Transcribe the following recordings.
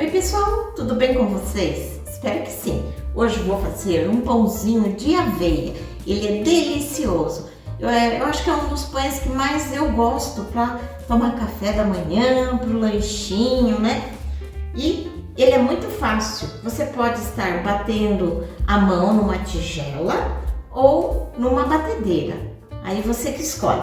Oi pessoal, tudo bem com vocês? Espero que sim. Hoje vou fazer um pãozinho de aveia. Ele é delicioso. Eu acho que é um dos pães que mais eu gosto para tomar café da manhã, para o lanchinho, né? E ele é muito fácil. Você pode estar batendo a mão numa tigela ou numa batedeira. Aí você que escolhe.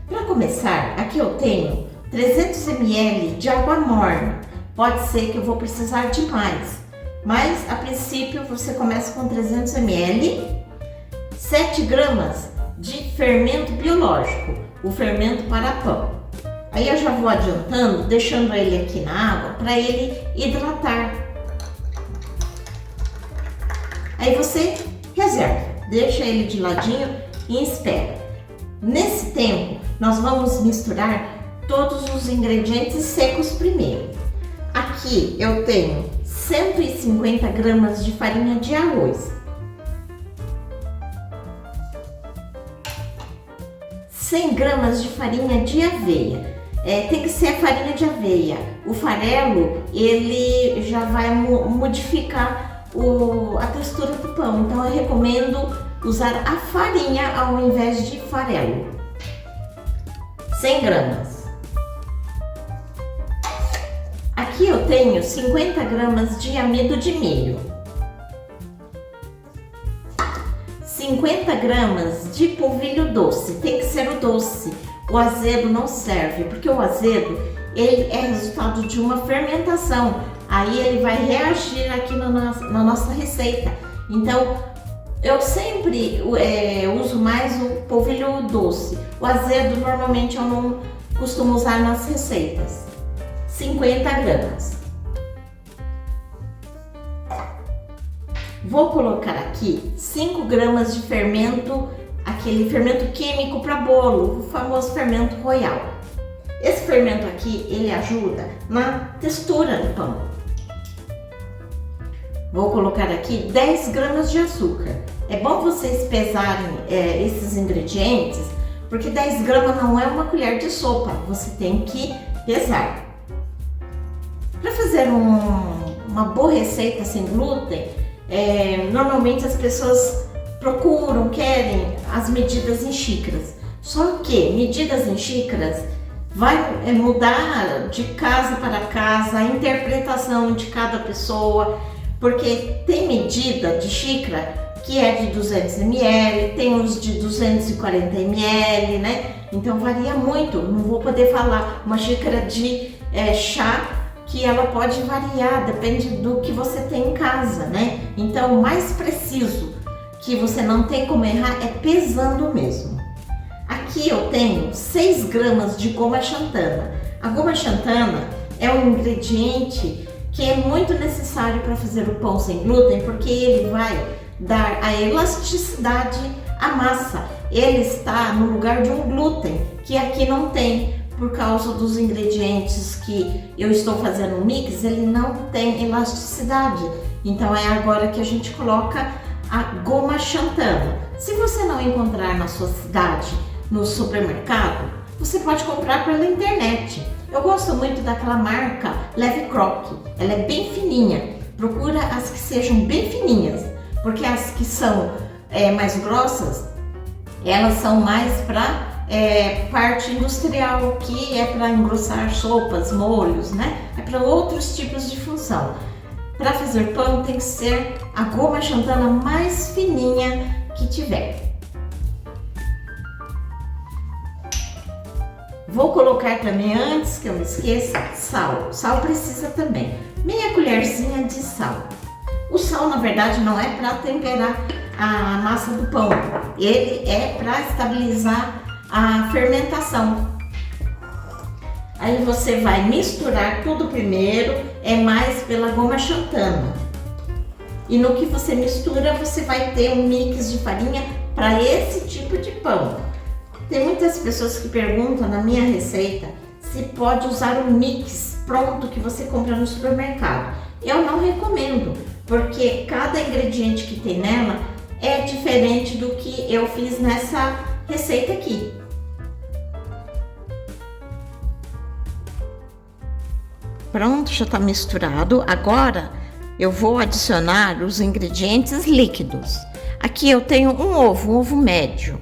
Para começar, aqui eu tenho 300 ml de água morna. Pode ser que eu vou precisar de mais, mas a princípio você começa com 300 ml, 7 gramas de fermento biológico, o fermento para pão. Aí eu já vou adiantando, deixando ele aqui na água para ele hidratar. Aí você reserva, deixa ele de ladinho e espera. Nesse tempo, nós vamos misturar todos os ingredientes secos primeiro. Aqui eu tenho 150 gramas de farinha de arroz, 100 gramas de farinha de aveia. Tem que ser farinha de aveia. O farelo, ele já vai modificar a textura do pão, então eu recomendo usar a farinha ao invés de farelo. 100 gramas. Aqui eu tenho 50 gramas de amido de milho, 50 gramas de polvilho doce, tem que ser o doce, o azedo não serve, porque o azedo ele é resultado de uma fermentação, aí ele vai reagir aqui na nossa receita. Então eu sempre uso mais o polvilho doce, o azedo normalmente eu não costumo usar nas receitas. 50 gramas. Vou colocar aqui 5 gramas de fermento, aquele fermento químico para bolo, o famoso fermento royal. Esse fermento aqui, ele ajuda na textura do pão. Vou colocar aqui 10 gramas de açúcar. É bom vocês pesarem esses ingredientes, porque 10 gramas não é uma colher de sopa, você tem que pesar. Para fazer uma boa receita sem glúten, normalmente as pessoas querem as medidas em xícaras. Só que medidas em xícaras vai mudar de casa para casa, a interpretação de cada pessoa, porque tem medida de xícara que é de 200 ml, tem uns de 240 ml, né? Então varia muito, não vou poder falar uma xícara de chá, que ela pode variar, depende do que você tem em casa, né? Então, o mais preciso, que você não tem como errar, é pesando mesmo. Aqui eu tenho 6 gramas de goma xantana. A goma xantana é um ingrediente que é muito necessário para fazer o pão sem glúten, porque ele vai dar a elasticidade à massa. Ele está no lugar de um glúten, que aqui não tem. Por causa dos ingredientes que eu estou fazendo um mix, ele não tem elasticidade. Então é agora que a gente coloca a goma xantana. Se você não encontrar na sua cidade, no supermercado, você pode comprar pela internet. Eu gosto muito daquela marca Leve Croc, ela é bem fininha. Procura as que sejam bem fininhas, porque as que são mais grossas, elas são mais para parte industrial, que é para engrossar sopas, molhos, né? É para outros tipos de função. Para fazer pão tem que ser a goma xantana mais fininha que tiver. Vou colocar também, antes que eu me esqueça, sal. Sal precisa também. Meia colherzinha de sal. O sal, na verdade, não é para temperar a massa do pão. Ele é para estabilizar a fermentação. Aí você vai misturar tudo primeiro, mais pela goma xantana. E no que você mistura, você vai ter um mix de farinha para esse tipo de pão. Tem muitas pessoas que perguntam na minha receita se pode usar um mix pronto que você compra no supermercado. Eu não recomendo, porque cada ingrediente que tem nela é diferente do que eu fiz nessa receita aqui. pronto, já tá misturado. Agora eu vou adicionar os ingredientes líquidos. Aqui eu tenho um ovo médio.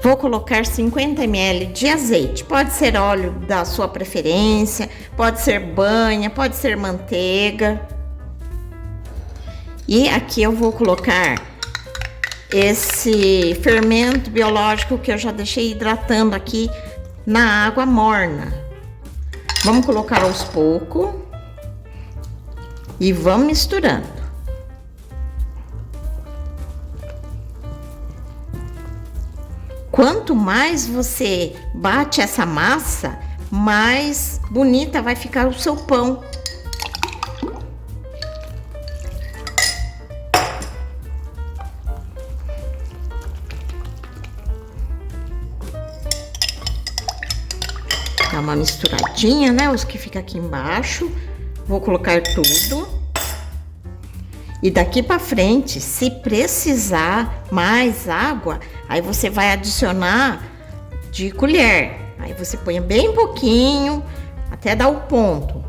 Vou colocar 50 ml de azeite. Pode ser óleo da sua preferência, pode ser banha, pode ser manteiga. E aqui eu vou colocar esse fermento biológico que eu já deixei hidratando aqui na água morna. Vamos colocar aos poucos e vamos misturando. Quanto mais você bate essa massa, mais bonita vai ficar o seu pão. Dá uma misturadinha, né? Os que ficam aqui embaixo. Vou colocar tudo. E daqui para frente, se precisar mais água, aí você vai adicionar de colher. Aí você põe bem pouquinho, até dar o ponto.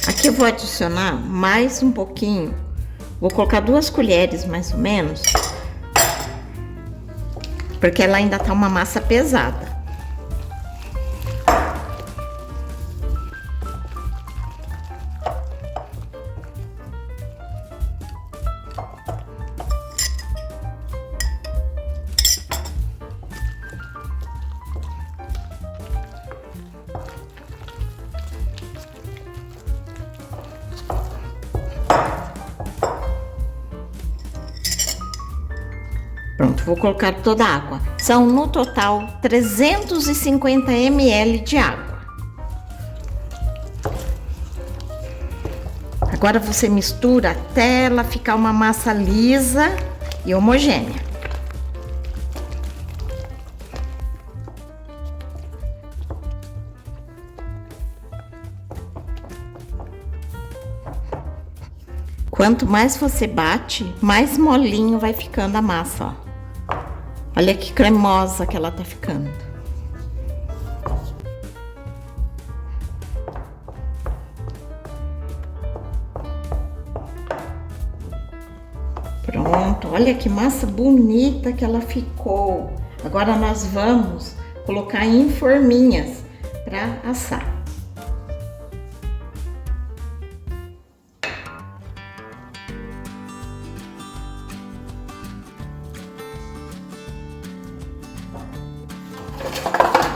Aqui eu vou adicionar mais um pouquinho. Vou colocar 2 colheres mais ou menos, porque ela ainda tá uma massa pesada. Pronto, vou colocar toda a água. São no total 350 ml de água. Agora você mistura até ela ficar uma massa lisa e homogênea. Quanto mais você bate, mais molinho vai ficando a massa, ó. Olha que cremosa que ela tá ficando. Pronto, olha que massa bonita que ela ficou. Agora nós vamos colocar em forminhas para assar.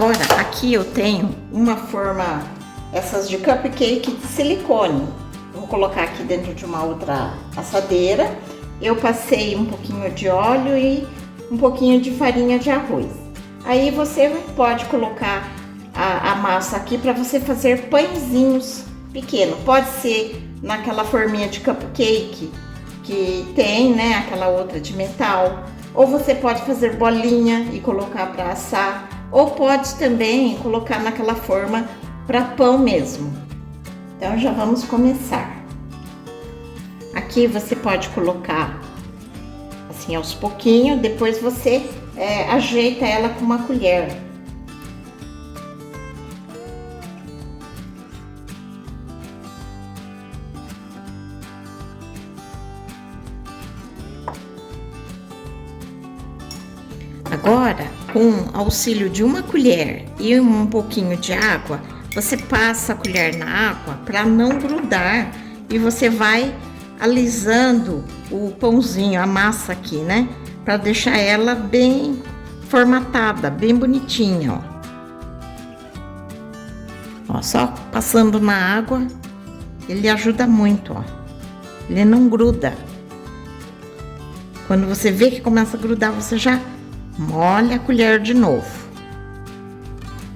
Agora, aqui eu tenho uma forma, essas de cupcake de silicone. Vou colocar aqui dentro de uma outra assadeira. Eu passei um pouquinho de óleo e um pouquinho de farinha de arroz. Aí você pode colocar a massa aqui para você fazer pãezinhos pequenos. Pode ser naquela forminha de cupcake que tem, né? Aquela outra de metal. Ou você pode fazer bolinha e colocar para assar. Ou pode também colocar naquela forma para pão mesmo. Então já vamos começar. Aqui você pode colocar assim aos pouquinhos, depois você ajeita ela com uma colher. Agora, com auxílio de uma colher e um pouquinho de água, você passa a colher na água para não grudar e você vai alisando o pãozinho, a massa aqui, né? Para deixar ela bem formatada, bem bonitinha, ó. Ó, só passando na água, ele ajuda muito, ó. Ele não gruda. Quando você vê que começa a grudar, você já molha a colher de novo.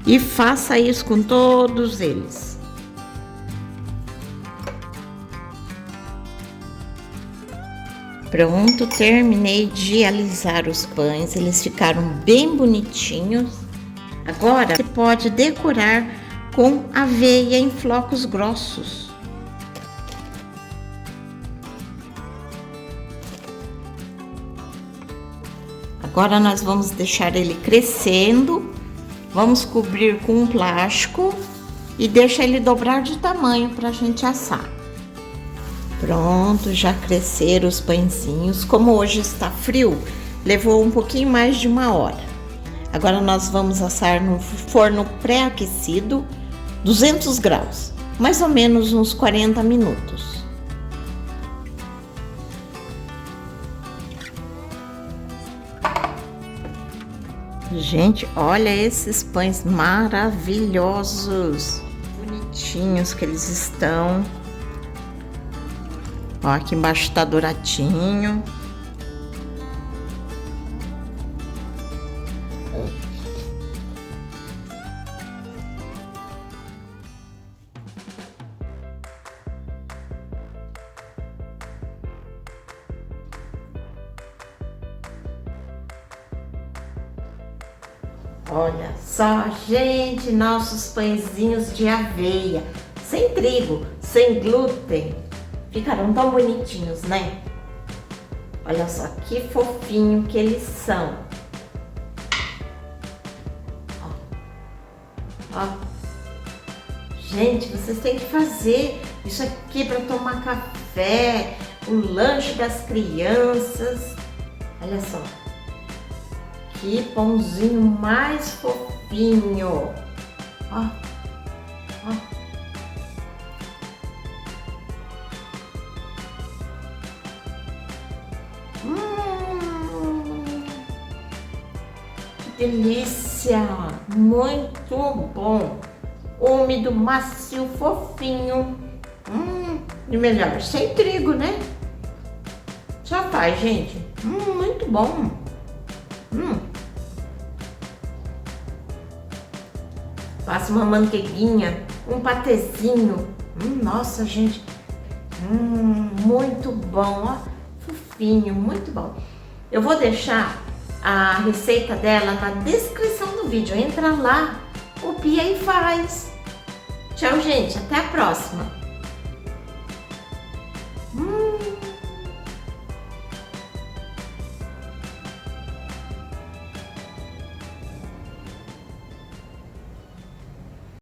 E faça isso com todos eles. Pronto, terminei de alisar os pães, eles ficaram bem bonitinhos. Agora você pode decorar com aveia em flocos grossos. Agora nós vamos deixar ele crescendo, vamos cobrir com um plástico e deixar ele dobrar de tamanho para a gente assar. Pronto, já cresceram os pãezinhos. Como hoje está frio, levou um pouquinho mais de 1 hora. Agora nós vamos assar no forno pré-aquecido, 200 graus, mais ou menos uns 40 minutos. Gente, olha esses pães maravilhosos, bonitinhos que eles estão. Ó, aqui embaixo tá douradinho. Olha só, gente, nossos pãezinhos de aveia, sem trigo, sem glúten, ficaram tão bonitinhos, né? Olha só que fofinho que eles são. Ó. Ó. Gente, vocês têm que fazer isso aqui para tomar café, o lanche das crianças. Olha só. Que pãozinho mais fofinho. Ó, ó. Que delícia! Muito bom. Úmido, macio, fofinho. E melhor, sem trigo, né? Já faz, gente. Muito bom. Faça uma manteiguinha, um patezinho. Nossa, gente. Muito bom, ó. Fofinho, muito bom. Eu vou deixar a receita dela na descrição do vídeo. Entra lá, copia e faz. Tchau, gente. Até a próxima.